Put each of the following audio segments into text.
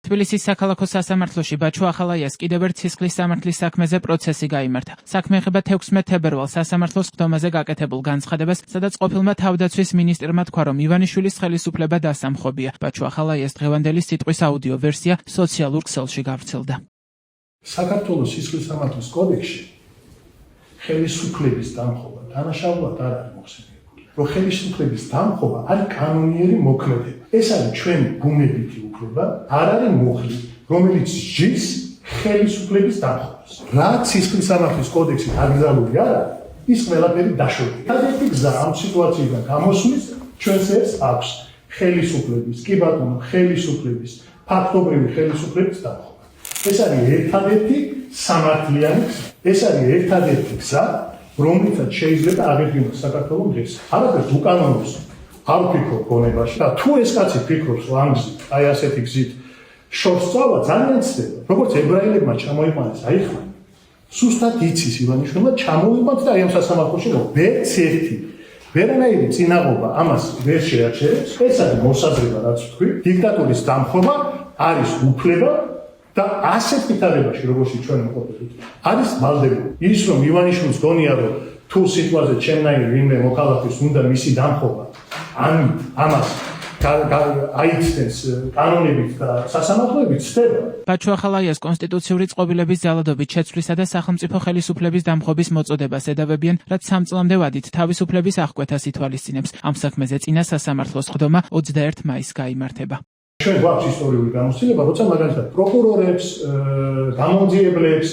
თბილისის საქალაქო სასამართლოში ბაჩუ ახალაიას კიდევ ერთ სისხლის სამართლის საქმეზე პროცესი გაიმართა. საქმე ეხება 16 თებერვალს სასამართლოს ხდომაზე გაკეთებულ განცხადებას, სადაც ყოფილმა თავდაცვის მინისტრმა თქვა, რომ ივანიშვილის ხელისუფლება დასამხობია. ბაჩუ ახალაიას დღევანდელი სიტყვის აუდიო ვერსია სოციალურ ქსელში გავრცელდა. საქართველოს სისხლის სამართლის კოდექსში ხელისუფლების დამხობა დანაშაულად არ არის მოხსენიებული. რომ ხელისუფლების დამხობა არის კანონიერი მოქმედება. ეს არის ჩვენი ბუნებითი უფლება, არ არის მუხლი, რომელიც ჯის ხელისუფლების დამხობას. რაც სისხლის სამართლის კოდექსით აკრძალული არ არის, ის ყველაფერი დაშვებული. ერთადერთი გზა ამ სიტუაციიდან გამოსვლის ჩვენს ერთს აქვს ხელისუფლების, კი ბატონო, ხელისუფლების, ფაქტობრივი ხელისუფლების დამხობა. ეს არის ერთადერთი სამართლიანი გზა. ეს არის ერთადერთი გზა, რომლითაც შეიძლება აღედგინოს საქართველოს დღეს. არაფერს უკანონოს არ ვფიქრობ გონებაში და თუ ეს კაცი ფიქრობს, რომ ამ გზით, აი ასეთი გზით შორს სწავლა ძალიან ცდება. როგორც ებრაელებმა ჩამოიყვანეს აიხმან, სუსტად იცის ივანიშვილმა ჩამოიყვანს და აი ამ სასამართლოში რომ ვერც ერთი ვერანაირი წინაღობა ამას ვერ შეაჩერებს. ეს არის მოსაზრება, რაც ვთქვი, დიქტატურის დამხობა არის უფლება და ასეთ ვითარებაში, როგორც ჩვენ მოყვებით, არის ვალდებულება. ის რომ ივანიშვილს გონია, რომ თუ სიტუაციაზე ჩემნაირი ვინმე მოქალაქის უნდა მისი დამხობა, ამას აიცნეს კანონებით და სასამართლოებით ცდება. ბაჩუ ახალაიას კონსტიტუციური წყობილების ძალადობით შეცვლისა და სახელმწიფო ხელისუფლების დამხობის მოწოდებას ედავებიან, რაც 3 წლამდე ვადით თავისუფლების აღკვეთას ითვალისწინებს. ამ საქმეზე წინა სასამართლოს ხდომა 21 მაისს გაიმართება. ჩვენ გვაქვს ისტორიული გამოცდილება, როცა მაგალითად პროკურორებს, გამომძიებლებს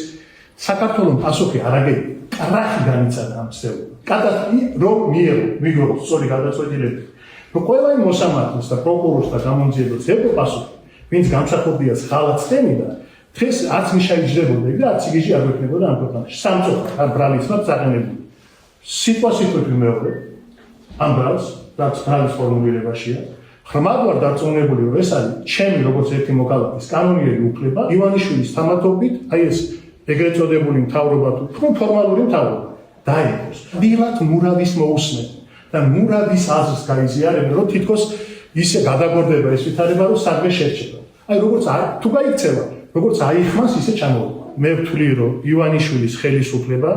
საქართველოს პასუხი არ აგებია. კრახი განიცადა ამ ცდელობას. კადასტრი რომ მიიღო სწორი გადაწყვეტილება. რომ ყველა იმ მოსამართლეს და პროკურორს და გამომძიებელს ეკო პასუხი, ვინც გამსახურდია ხალხსთენიდან, დღეს არც მიშაიჯდებოდა და არც იგიჟი არ გვექნებოდა ამ ქვეყანაში. სამწუხაროდ არ ბრალისმა წაყენებული. სიტუაციით მეორე ამ ბრალს, რაც ბრალის ფორმულირებაშია, ხმად ვარ დარწმუნებული, რომ ეს არის ჩემი როგორც ერთი მოქალაქის კანონიერი უფლება, ივანიშვილის თამათობით, აი ეს ეგრეთ წოდებული მთავრობა თუ ფორმალური მთავრობა დაიყოს. დილად მურავის მოусმენ და მურავის აზრს გაიზიარებენ, რომ თითქოს ისე გადაგორდება ეს ვითარება, რომ სადღე შერჩება. აი როგორც თუ გაიქცევა, როგორც აიხმას, ისე ჩამოვიდა. მე ვთვლი, რომ ივანიშვილის ხელისუფლება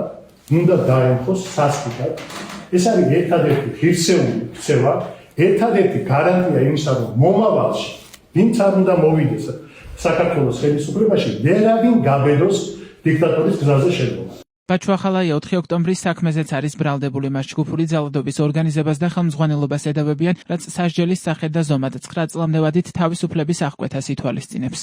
უნდა დაემხოს სასტიკად. ეს არის ერთადერთი ღირსეული ქცევა, ერთადერთი გარანტია იმისა, რომ მომავალში ვინც არ უნდა მოვიდეს საქართველოს ხელისუფლებაში, ვერავინ გაბედოს დიქტატურის გზაზე შედგომა. ბაჩუ ახალაია 4 ოქტომბრის საქმეზეც არის ბრალდებული, მას ჯგუფური ძალადობის ორგანიზებას და ხელმძღვანელობას ედავებიან, რაც სასჯელის სახედ და ზომად 9 წლამდე ვადით თავისუფლების აღკვეთას ითვალისწინებს.